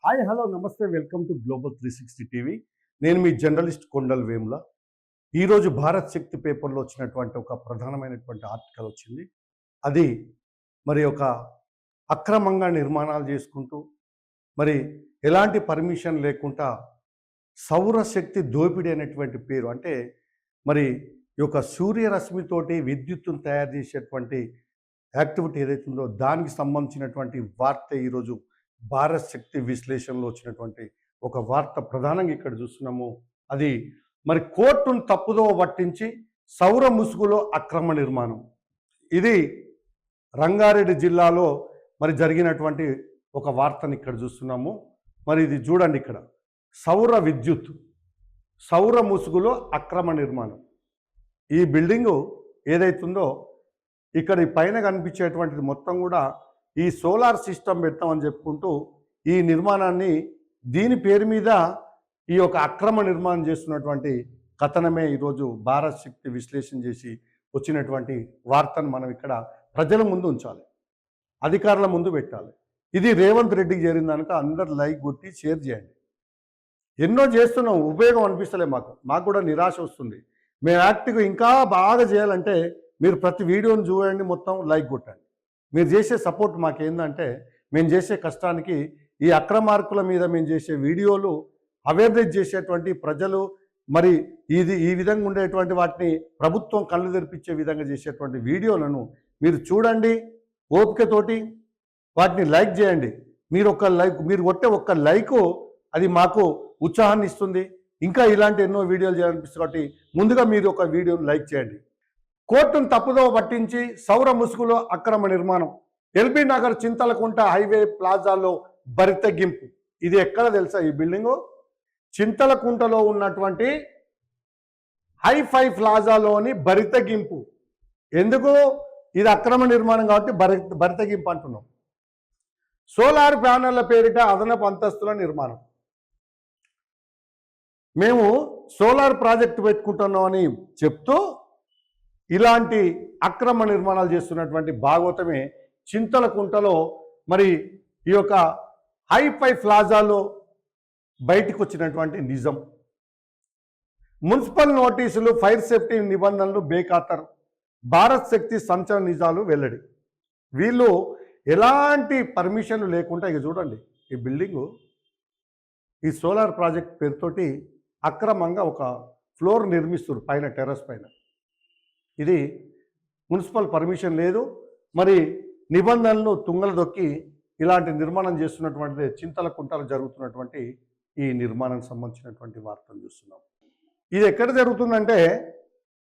Hi hello నమస్తే welcome to global 360 TV. నేను మీ journalist Kondal Vemula. ఈరోజు భారత్ శక్తి పేపర్లో వచ్చినటువంటి ఒక ప్రధానమైనటువంటి ఆర్టికల్ వచ్చింది. అది మరి ఒక అక్రమంగా నిర్మాణాలు చేసుకుంటూ మరి ఎలాంటి పర్మిషన్ లేకుండా సౌరశక్తి దోపిడీ అనేటువంటి పేరు, అంటే మరి ఈ యొక్క సూర్యరశ్మితోటి విద్యుత్తును తయారు చేసేటువంటి యాక్టివిటీ ఏదైతే ఉందో దానికి సంబంధించినటువంటి వార్త ఈరోజు భారత్ శక్తి విశ్లేషణలో వచ్చినటువంటి ఒక వార్త ప్రధానంగా ఇక్కడ చూస్తున్నాము. అది మరి కోర్టును తప్పుదో పట్టించి సౌర ముసుగులో అక్రమ నిర్మాణం. ఇది రంగారెడ్డి జిల్లాలో మరి జరిగినటువంటి ఒక వార్తని ఇక్కడ చూస్తున్నాము. మరి ఇది చూడండి, ఇక్కడ సౌర విద్యుత్ సౌర ముసుగులో అక్రమ నిర్మాణం. ఈ బిల్డింగు ఏదైతుందో ఇక్కడ ఈ పైన కనిపించేటువంటిది మొత్తం కూడా ఈ సోలార్ సిస్టమ్ పెడతామని చెప్పుకుంటూ ఈ నిర్మాణాన్ని దీని పేరు మీద ఈ యొక్క అక్రమ నిర్మాణం చేస్తున్నటువంటి కథనమే ఈరోజు భారత్ శక్తి విశ్లేషణ చేసి వచ్చినటువంటి వార్తను మనం ఇక్కడ ప్రజల ముందు ఉంచాలి, అధికారుల ముందు పెట్టాలి. ఇది రేవంత్ రెడ్డికి చేరిన దానిక అందరు లైక్ కొట్టి షేర్ చేయండి. ఎన్నో చేస్తున్నాం, ఉపయోగం అనిపిస్తలే మాకు కూడా నిరాశ వస్తుంది. మేము యాక్టివ్గా ఇంకా బాగా చేయాలంటే మీరు ప్రతి వీడియోని చూడండి, మొత్తం లైక్ కొట్టండి. మీరు చేసే సపోర్ట్ మాకేందంటే మేము చేసే కష్టానికి ఈ అక్రమార్కుల మీద మేము చేసే వీడియోలు అవేర్నెస్ చేసేటువంటి ప్రజలు మరి ఈ విధంగా ఉండేటువంటి వాటిని ప్రభుత్వం కళ్ళు తెరిపించే విధంగా చేసేటువంటి వీడియోలను మీరు చూడండి, ఓపికతోటి వాటిని లైక్ చేయండి. మీరు కొట్టే ఒక్క లైకు అది మాకు ఉత్సాహాన్ని ఇస్తుంది. ఇంకా ఇలాంటి ఎన్నో వీడియోలు చేయాలనిపిస్తుంది. కాబట్టి ముందుగా మీరు ఒక వీడియోను లైక్ చేయండి. కోర్టును తప్పుదో పట్టించి సౌర ముసుగులో అక్రమ నిర్మాణం. ఎల్బీ నగర్ చింతలకుంట హైవే ప్లాజాలో బరితెగింపు. ఇది ఎక్కడ తెలుసా? ఈ బిల్డింగు చింతలకుంటలో ఉన్నటువంటి హైఫై ప్లాజాలోని బరితెగింపు. ఎందుకు? ఇది అక్రమ నిర్మాణం కాబట్టి బరితెగింపు అంటున్నాం. సోలార్ ప్యానెళ్ల పేరిట అదనపు అంతస్తుల నిర్మాణం. మేము సోలార్ ప్రాజెక్టు పెట్టుకుంటున్నాం అని చెప్తూ ఇలాంటి అక్రమ నిర్మాణాలు చేస్తున్నటువంటి భాగవతమే చింతలకుంటలో మరి ఈ యొక్క హైఫై ప్లాజాలో బయటికి వచ్చినటువంటి నిజం. మున్సిపల్ నోటీసులు, ఫైర్ సేఫ్టీ నిబంధనలు బేఖాతరు. భారత్ శక్తి సంచలన నిజాలు వెల్లడి. వీళ్ళు ఎలాంటి పర్మిషన్లు లేకుండా ఇక చూడండి, ఈ బిల్డింగు ఈ సోలార్ ప్రాజెక్ట్ పేరుతోటి అక్రమంగా ఒక ఫ్లోర్ నిర్మిస్తారు పైన, టెర్రస్ పైన. ఇది మున్సిపల్ పర్మిషన్ లేదు, మరి నిబంధనలు తుంగలు దొక్కి ఇలాంటి నిర్మాణం చేస్తున్నటువంటిది చింతలకుంటలో జరుగుతున్నటువంటి ఈ నిర్మాణానికి సంబంధించినటువంటి వార్తను చూస్తున్నాం. ఇది ఎక్కడ జరుగుతుందంటే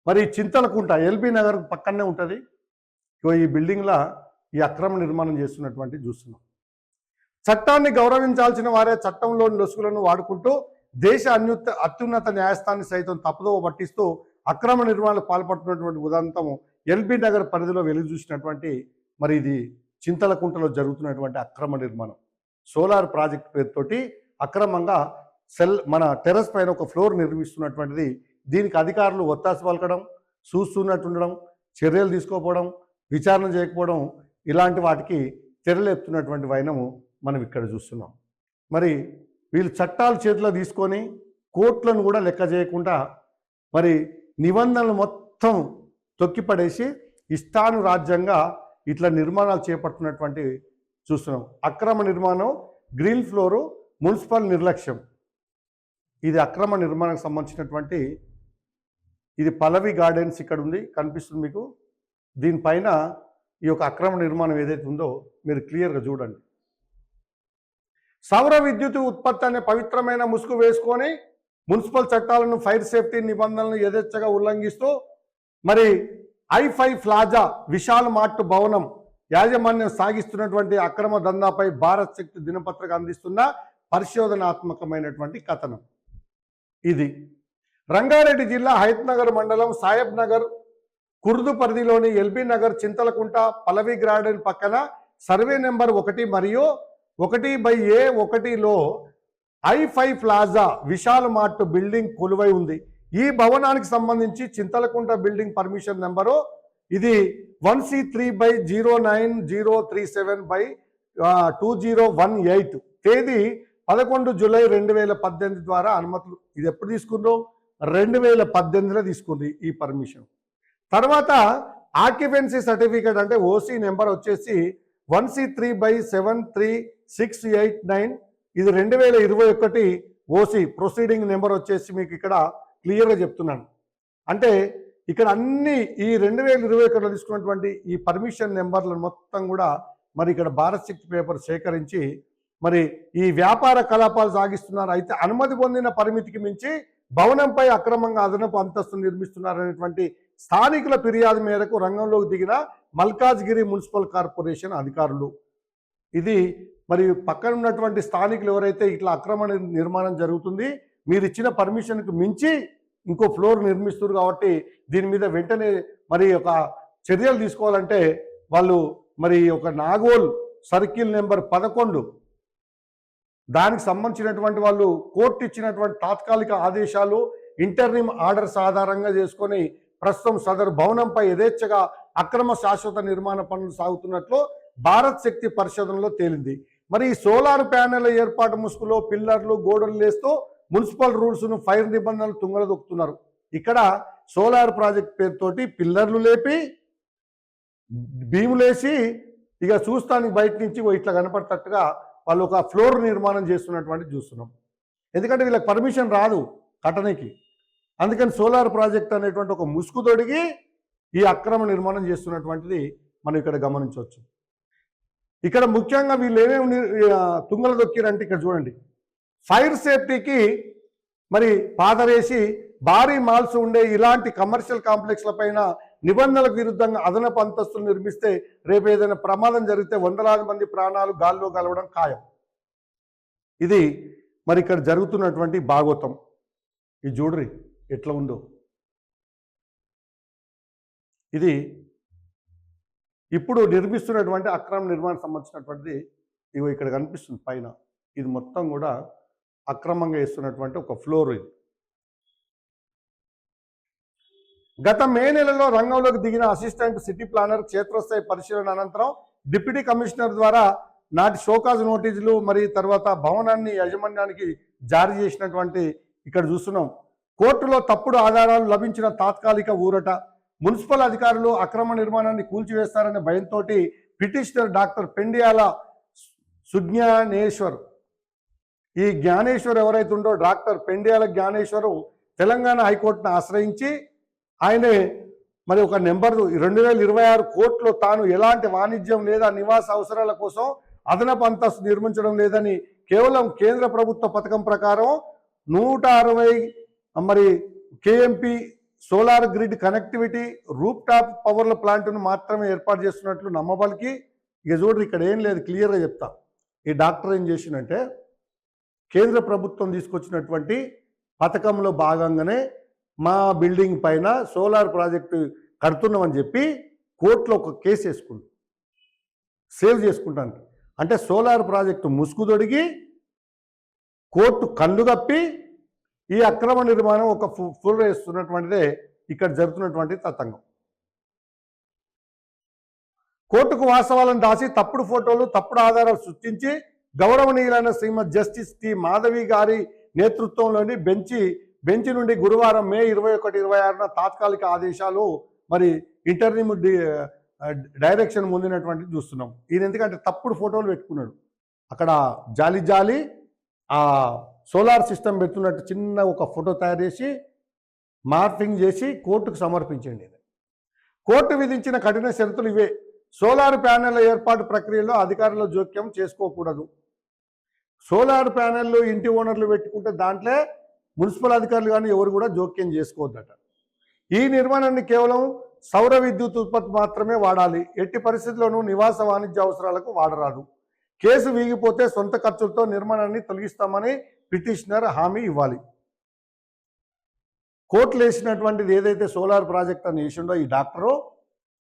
మరి చింతలకుంట ఎల్బీ నగర్ పక్కనే ఉంటుంది. ఈ బిల్డింగ్లో ఈ అక్రమ నిర్మాణం చేస్తున్నటువంటి చూస్తున్నాం. చట్టాన్ని గౌరవించాల్సిన వారే చట్టంలోని లొసుగులను వాడుకుంటూ దేశ అత్యున్నత న్యాయస్థానాన్ని సైతం తప్పుదోవ పట్టిస్తూ అక్రమ నిర్మాణాలకు పాల్పడుతున్నటువంటి ఉదంతము ఎల్బీ నగర్ పరిధిలో వెలుగు చూసినటువంటి మరి ఇది చింతలకుంటలో జరుగుతున్నటువంటి అక్రమ నిర్మాణం. సోలార్ ప్రాజెక్ట్ పేరుతోటి అక్రమంగా మన టెర్రస్ పైన ఒక ఫ్లోర్ నిర్మిస్తున్నటువంటిది. దీనికి అధికారులు ఒత్తాసు పలకడం, చూస్తున్నట్టుండడం, చర్యలు తీసుకోకపోవడం, విచారణ చేయకపోవడం, ఇలాంటి వాటికి తెరలేపుతున్నటువంటి వైనము మనం ఇక్కడ చూస్తున్నాం. మరి వీళ్ళు చట్టాలు చేతిలో తీసుకొని కోర్టులను కూడా లెక్క చేయకుండా మరి నిబంధనలు మొత్తం తొక్కిపడేసి ఇష్టానురాజ్యంగా ఇట్లా నిర్మాణాలు చేపడుతున్నటువంటి చూస్తున్నాం. అక్రమ నిర్మాణం, గ్రీన్ ఫ్లోరు, మున్సిపల్ నిర్లక్ష్యం. ఇది అక్రమ నిర్మాణానికి సంబంధించినటువంటి ఇది పల్లవి గార్డెన్స్ ఇక్కడ ఉంది, కనిపిస్తుంది మీకు. దీనిపైన ఈ యొక్క అక్రమ నిర్మాణం ఏదైతే ఉందో మీరు క్లియర్గా చూడండి. సౌర విద్యుత్ ఉత్పత్తి అనే పవిత్రమైన ముసుగు వేసుకొని మున్సిపల్ చట్టాలను, ఫైర్ సేఫ్టీ నిబంధనలను యథేచ్ఛగా ఉల్లంఘిస్తూ మరి హైఫై ప్లాజా విశాల్ మార్ట్ భవనం యాజమాన్యం సాగిస్తున్నటువంటి అక్రమ దందాపై భారత్ శక్తి దినపత్రిక అందిస్తున్న పరిశోధనాత్మకమైనటువంటి కథనం ఇది. రంగారెడ్డి జిల్లా హైత్నగర్ మండలం సాహెబ్ నగర్ కుర్దు పరిధిలోని ఎల్బీ నగర్ చింతలకుంట పల్లవి గార్డెన్ పక్కన సర్వే నెంబర్ 1 మరియు 1/A1లో hi fi plaza Vishal mart building కొలువై ఉంది. ఈ భవనానికి సంబంధించి చింతలకుంట బిల్డింగ్ పర్మిషన్ నెంబరు ఇది 1C3/09037/2018, తేదీ 11 జూలై 2018 ద్వారా అనుమతులు. ఇది ఎప్పుడు తీసుకున్నారు? 2018లో తీసుకుంది ఈ పర్మిషన్. తర్వాత ఆక్యుపెన్సీ సర్టిఫికేట్ అంటే ఓసీ నెంబర్ వచ్చేసి 1C3/73689. ఇది 2021 ఓసీ ప్రొసీడింగ్ నెంబర్ వచ్చేసి మీకు ఇక్కడ క్లియర్గా చెప్తున్నాను. అంటే ఇక్కడ అన్ని ఈ 2021లో తీసుకున్నటువంటి ఈ పర్మిషన్ నెంబర్లను మొత్తం కూడా మరి ఇక్కడ భారత్ శక్తి పేపర్ సేకరించి మరి ఈ వ్యాపార కలాపాలు సాగిస్తున్నారు. అయితే అనుమతి పొందిన పరిమితికి మించి భవనంపై అక్రమంగా అదనపు అంతస్తు నిర్మిస్తున్నారనేటువంటి స్థానికుల ఫిర్యాదు మేరకు రంగంలోకి దిగిన మల్కాజ్గిరి మున్సిపల్ కార్పొరేషన్ అధికారులు. ఇది మరి పక్కన ఉన్నటువంటి స్థానికులు ఎవరైతే ఇట్లా అక్రమ నిర్మాణం జరుగుతుంది, మీరు ఇచ్చిన పర్మిషన్కు మించి ఇంకో ఫ్లోర్ నిర్మిస్తున్నారు కాబట్టి దీని మీద వెంటనే మరి ఒక చర్యలు తీసుకోవాలంటే వాళ్ళు మరి ఒక నాగోల్ సర్కిల్ నెంబర్ 11 దానికి సంబంధించినటువంటి వాళ్ళు కోర్టు ఇచ్చినటువంటి తాత్కాలిక ఆదేశాలు ఇంటర్నిమ్ ఆర్డర్స్ ఆధారంగా చేసుకొని ప్రస్తుతం సదరు భవనంపై యథేచ్ఛగా అక్రమ శాశ్వత నిర్మాణ పనులు సాగుతున్నట్లు భారత్ శక్తి పరిశోధనలో తేలింది. మరి ఈ సోలార్ ప్యానెల్ ఏర్పాటు ముసుగులో పిల్లర్లు గోడలు లేస్తూ మున్సిపల్ రూల్స్ను ఫైర్ నిబంధనలు తుంగలదొక్కుతున్నారు. ఇక్కడ సోలార్ ప్రాజెక్ట్ పేరుతోటి పిల్లర్లు లేపి భీములేసి ఇక చూస్తానికి బయట నుంచి ఇట్లా కనపడతట్టుగా వాళ్ళు ఒక ఫ్లోర్ నిర్మాణం చేస్తున్నటువంటి చూస్తున్నాం. ఎందుకంటే వీళ్ళకి పర్మిషన్ రాదు కట్టనికి. అందుకని సోలార్ ప్రాజెక్ట్ అనేటువంటి ఒక ముసుగు తొడిగి ఈ అక్రమ నిర్మాణం చేస్తున్నటువంటిది మనం ఇక్కడ గమనించవచ్చు. ఇక్కడ ముఖ్యంగా వీళ్ళు ఏమేమి తుంగలు దొక్కిరంటే ఇక్కడ చూడండి, ఫైర్ సేఫ్టీకి మరి పాదరేసి భారీ మాల్స్ ఉండే ఇలాంటి కమర్షియల్ కాంప్లెక్స్ల పైన నిబంధనలకు విరుద్ధంగా అదనపు అంతస్తులు నిర్మిస్తే రేపు ఏదైనా ప్రమాదం జరిగితే వందలాది మంది ప్రాణాలు గాల్లో కలవడం ఖాయం. ఇది మరి ఇక్కడ జరుగుతున్నటువంటి భాగవతం. ఇది చూడ్రి ఎట్లా ఉందో. ఇది ఇప్పుడు నిర్మిస్తున్నటువంటి అక్రమ నిర్మాణం సంబంధించినటువంటిది ఇగో ఇక్కడ కనిపిస్తుంది పైన. ఇది మొత్తం కూడా అక్రమంగా వేస్తున్నటువంటి ఒక ఫ్లోర్. ఇది గత మే నెలలో రంగంలోకి దిగిన అసిస్టెంట్ సిటీ ప్లానర్ క్షేత్రస్థాయి పరిశీలన అనంతరం డిప్యూటీ కమిషనర్ ద్వారా నాటి షోకాజ్ నోటీసులు మరి తర్వాత భవనాన్ని యాజమాన్యానికి జారీ చేసినటువంటి ఇక్కడ చూస్తున్నాం. కోర్టులో తప్పుడు ఆధారాలు లభించిన తాత్కాలిక ఊరట. మున్సిపల్ అధికారులు అక్రమ నిర్మాణాన్ని కూల్చివేస్తారనే భయంతో పిటిషనర్ డాక్టర్ పెండియాల సుజ్ఞానేశ్వర్, ఈ జ్ఞానేశ్వర్ ఎవరైతే ఉందో డాక్టర్ పెండియాల జ్ఞానేశ్వరు తెలంగాణ హైకోర్టును ఆశ్రయించి ఆయనే మరి ఒక నెంబర్ 2026 కోర్టులో తాను ఎలాంటి వాణిజ్యం లేదా నివాస అవసరాల కోసం అదనపు అంతస్తు నిర్మించడం లేదని కేవలం కేంద్ర ప్రభుత్వ పథకం ప్రకారం 160 మరి KMP solar grid connectivity roof top పవర్ల ప్లాంట్ను మాత్రమే ఏర్పాటు చేస్తున్నట్లు నమ్మబలికి. ఇక చూడండి ఇక్కడ ఏం లేదు, క్లియర్గా చెప్తా. ఈ డాక్టర్ ఏం చేసిందంటే కేంద్ర ప్రభుత్వం తీసుకొచ్చినటువంటి పథకంలో భాగంగానే మా బిల్డింగ్ పైన సోలార్ ప్రాజెక్టు కడుతున్నామని చెప్పి కోర్టులో ఒక కేసు వేసుకుంది సేవ్ చేసుకుంటాను. అంటే సోలార్ ప్రాజెక్టు ముసుగు తొడిగి కోర్టు కళ్ళు కప్పి ఈ అక్రమ నిర్మాణం ఒక ఫుల్ వేస్తున్నటువంటిదే ఇక్కడ జరుగుతున్నటువంటి తతంగం. కోర్టుకు వాస్తవాలను దాచి తప్పుడు ఫోటోలు తప్పుడు ఆధారాలు సృష్టించి గౌరవనీయులైన శ్రీమతి జస్టిస్ టి మాధవి గారి నేతృత్వంలోని బెంచ్ నుండి గురువారం మే 21-26 తాత్కాలిక ఆదేశాలు మరి ఇంటర్నిమ్ డైరెక్షన్ పొందినటువంటి చూస్తున్నాం. ఈయన ఎందుకంటే తప్పుడు ఫోటోలు పెట్టుకున్నాడు. అక్కడ జాలి ఆ సోలార్ సిస్టమ్ పెడుతున్నట్టు చిన్న ఒక ఫోటో తయారు చేసి మార్పింగ్ చేసి కోర్టుకు సమర్పించండి. కోర్టు విధించిన కఠిన షరతులు ఇవే. సోలార్ ప్యానెల్ ఏర్పాటు ప్రక్రియలో అధికారుల జోక్యం చేసుకోకూడదు. సోలార్ ప్యానెల్ ఇంటి ఓనర్లు పెట్టుకుంటే దాంట్లో మున్సిపల్ అధికారులు కానీ ఎవరు కూడా జోక్యం చేసుకోవద్దట. ఈ నిర్మాణాన్ని కేవలం సౌర విద్యుత్ ఉత్పత్తి మాత్రమే వాడాలి. ఎట్టి పరిస్థితుల్లోనూ నివాస వాణిజ్య అవసరాలకు వాడరాదు. కేసు వీగిపోతే సొంత ఖర్చులతో నిర్మాణాన్ని తొలగిస్తామని పిటిషనర్ హామీ ఇవ్వాలి. కోర్టులు వేసినటువంటిది ఏదైతే సోలార్ ప్రాజెక్ట్ అని వేసిండో ఈ డాక్టరు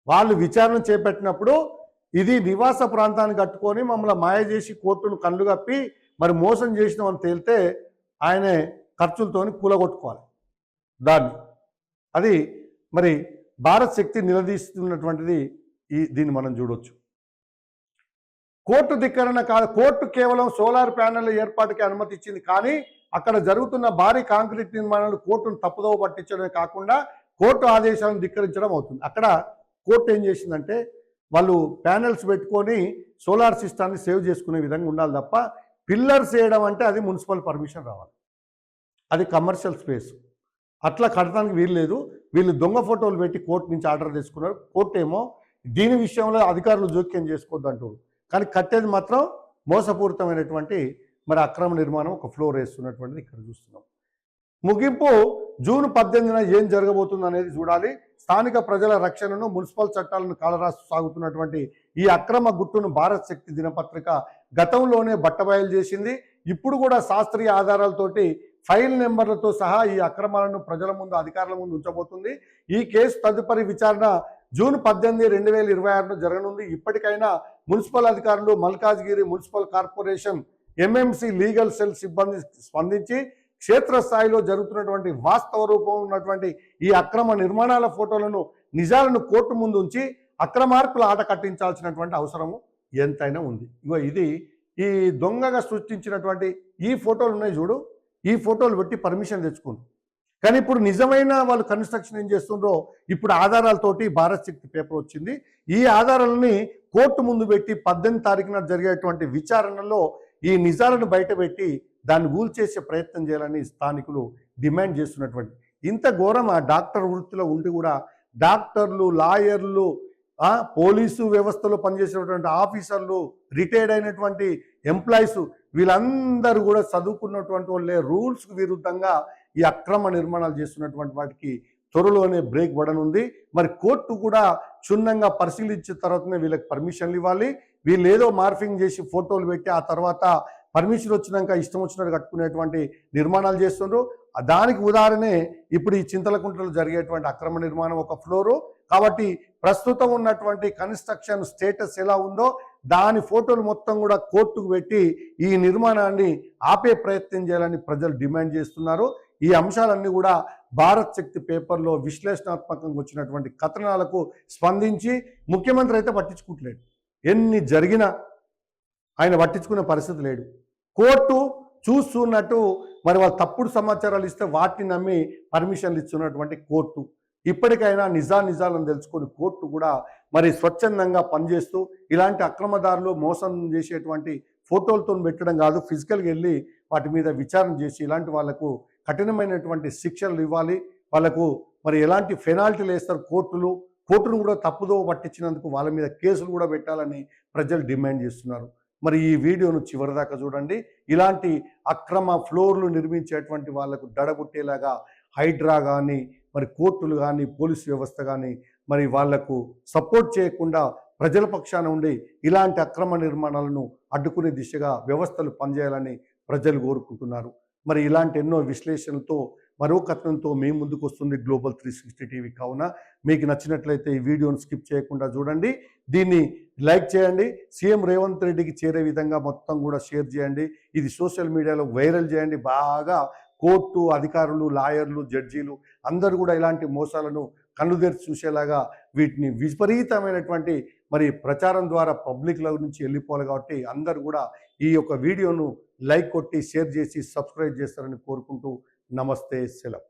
వాళ్ళు విచారణ చేపట్టినప్పుడు ఇది నివాస ప్రాంతాన్ని కట్టుకొని మమ్మల్ని మాయ చేసి కోర్టును కళ్ళు కప్పి మరి మోసం చేసినామని తేలితే ఆయనే ఖర్చులతోని కూలగొట్టుకోవాలి దాన్ని. అది మరి భారత్ శక్తి నిలదీస్తున్నటువంటిది దీన్ని మనం చూడవచ్చు. కోర్టు ధిక్కరణ కాదు. కోర్టు కేవలం సోలార్ ప్యానెల్ ఏర్పాటుకి అనుమతి ఇచ్చింది. కానీ అక్కడ జరుగుతున్న భారీ కాంక్రీట్ నిర్మాణాలు కోర్టును తప్పుదోవ పట్టించడమే కాకుండా కోర్టు ఆదేశాలను ధిక్కరించడం అవుతుంది. అక్కడ కోర్టు ఏం చేసిందంటే వాళ్ళు ప్యానెల్స్ పెట్టుకొని సోలార్ సిస్టాన్ని సేవ్ చేసుకునే విధంగా ఉండాలి తప్ప పిల్లర్స్ వేయడం అంటే అది మున్సిపల్ పర్మిషన్ రావాలి. అది కమర్షియల్ స్పేస్. అట్లా కట్టడానికి వీలు లేదు. వీళ్ళు దొంగ ఫోటోలు పెట్టి కోర్టు నుంచి ఆర్డర్ తీసుకున్నారు. కోర్టు ఏమో దీని విషయంలో అధికారులు జోక్యం చేసుకోవద్దు అంటారు. కానీ కట్టేది మాత్రం మోసపూరితమైనటువంటి మరి అక్రమ నిర్మాణం ఒక ఫ్లోర్ వేస్తున్నటువంటిది ఇక్కడ చూస్తున్నాం. ముగింపు జూన్ 18న ఏం జరగబోతుంది అనేది చూడాలి. స్థానిక ప్రజల రక్షణను మున్సిపల్ చట్టాలను కాలరాస్తూ సాగుతున్నటువంటి ఈ అక్రమ గుట్టును భారత్ శక్తి దినపత్రిక గతంలోనే బట్టబయలు చేసింది. ఇప్పుడు కూడా శాస్త్రీయ ఆధారాలతోటి ఫైల్ నెంబర్లతో సహా ఈ అక్రమాలను ప్రజల ముందు అధికారుల ముందు ఉంచబోతుంది. ఈ కేసు తదుపరి విచారణ జూన్ 18, 2026 జరగనుంది. ఇప్పటికైనా మున్సిపల్ అధికారులు, Malkajgiri municipal corporation MMC legal cell సిబ్బంది స్పందించి క్షేత్రస్థాయిలో జరుగుతున్నటువంటి వాస్తవ రూపం ఉన్నటువంటి ఈ అక్రమ నిర్మాణాల ఫోటోలను, నిజాలను కోర్టు ముందు ఉంచి అక్రమార్కుల ఆట కట్టించాల్సినటువంటి అవసరము ఎంతైనా ఉంది. ఇగో ఇది ఈ దొంగగా సృష్టించినటువంటి ఈ ఫోటోలు ఉన్నాయి చూడు. ఈ ఫోటోలు పెట్టి పర్మిషన్ తెచ్చుకుంటారు. కానీ ఇప్పుడు నిజమైన వాళ్ళు కన్స్ట్రక్షన్ ఏం చేస్తుండ్రో ఇప్పుడు ఆధారాలతోటి భారత్ శక్తి పేపర్ వచ్చింది. ఈ ఆధారాలని కోర్టు ముందు పెట్టి 18 తారీఖున జరిగేటువంటి విచారణలో ఈ నిజాలను బయటపెట్టి దాన్ని కూల్చేసే ప్రయత్నం చేయాలని స్థానికులు డిమాండ్ చేస్తున్నటువంటి ఇంత ఘోరం. ఆ డాక్టర్ వృత్తిలో ఉండి కూడా డాక్టర్లు, లాయర్లు, పోలీసు వ్యవస్థలో పనిచేసేటువంటి ఆఫీసర్లు, రిటైర్డ్ అయినటువంటి ఎంప్లాయీస్ వీళ్ళందరూ కూడా చదువుకున్నటువంటి వాళ్ళే రూల్స్కు విరుద్ధంగా ఈ అక్రమ నిర్మాణాలు చేస్తున్నటువంటి వాటికి త్వరలోనే బ్రేక్ పడనుంది. మరి కోర్టు కూడా క్షుణ్ణంగా పరిశీలించిన తర్వాతనే వీళ్ళకి పర్మిషన్లు ఇవ్వాలి. వీళ్ళు ఏదో మార్ఫింగ్ చేసి ఫోటోలు పెట్టి ఆ తర్వాత పర్మిషన్ వచ్చినాక ఇష్టం వచ్చినట్టు కట్టుకునేటువంటి నిర్మాణాలు చేస్తుండ్రు. దానికి ఉదాహరణే ఇప్పుడు ఈ చింతలకుంటలో జరిగేటువంటి అక్రమ నిర్మాణం ఒక ఫ్లోరు. కాబట్టి ప్రస్తుతం ఉన్నటువంటి కన్స్ట్రక్షన్ స్టేటస్ ఎలా ఉందో దాని ఫోటోలు మొత్తం కూడా కోర్టుకు పెట్టి ఈ నిర్మాణాన్ని ఆపే ప్రయత్నం చేయాలని ప్రజలు డిమాండ్ చేస్తున్నారు. ఈ అంశాలన్నీ కూడా భారత్ శక్తి పేపర్లో విశ్లేషణాత్మకంగా వచ్చినటువంటి కథనాలకు స్పందించి ముఖ్యమంత్రి అయితే పట్టించుకోవట్లేడు. ఎన్ని జరిగినా ఆయన పట్టించుకునే పరిస్థితి లేడు. కోర్టు చూస్తున్నట్టు మరి వాళ్ళు తప్పుడు సమాచారాలు ఇస్తే వాటిని నమ్మి పర్మిషన్లు ఇస్తున్నటువంటి కోర్టు ఇప్పటికైనా నిజాలను తెలుసుకొని కోర్టు కూడా మరి స్వచ్ఛందంగా పనిచేస్తూ ఇలాంటి అక్రమదారులు మోసం చేసేటువంటి ఫోటోలతో పెట్టడం కాదు, ఫిజికల్గా వెళ్ళి వాటి మీద విచారణ చేసి ఇలాంటి వాళ్లకు కఠినమైనటువంటి శిక్షలు ఇవ్వాలి. వాళ్ళకు మరి ఎలాంటి పెనాల్టీలు వేస్తారు కోర్టును కూడా తప్పుదో పట్టించినందుకు వాళ్ళ మీద కేసులు కూడా పెట్టాలని ప్రజలు డిమాండ్ చేస్తున్నారు. మరి ఈ వీడియోను చివరిదాకా చూడండి. ఇలాంటి అక్రమ ఫ్లోర్లు నిర్మించేటువంటి వాళ్లకు దడబుట్టేలాగా హైడ్రా కానీ మరి కోర్టులు కానీ పోలీసు వ్యవస్థ కానీ మరి వాళ్లకు సపోర్ట్ చేయకుండా ప్రజల పక్షాన ఉండి ఇలాంటి అక్రమ నిర్మాణాలను అడ్డుకునే దిశగా వ్యవస్థలు పనిచేయాలని ప్రజలు కోరుకుంటున్నారు. మరి ఇలాంటి ఎన్నో విశ్లేషణలతో మరో కథనంతో మీ ముందుకు వస్తుంది గ్లోబల్ 360 టీవీ. కావున మీకు నచ్చినట్లయితే ఈ వీడియోను స్కిప్ చేయకుండా చూడండి, దీన్ని లైక్ చేయండి, సీఎం రేవంత్ రెడ్డికి చేరే విధంగా మొత్తం కూడా షేర్ చేయండి, ఇది సోషల్ మీడియాలో వైరల్ చేయండి. బాగా కోర్టు అధికారులు, లాయర్లు, జడ్జీలు అందరూ కూడా ఇలాంటి మోసాలను కన్నుదెరిచి చూసేలాగా వీటిని విపరీతమైనటువంటి మరి ప్రచారం ద్వారా పబ్లిక్ల నుంచి వెళ్ళిపోవాలి. కాబట్టి అందరూ కూడా ఈ యొక్క వీడియోను లైక్ కొట్టి షేర్ చేసి సబ్స్క్రైబ్ చేస్తారని కోరుకుంటూ నమస్తే, సెలవు.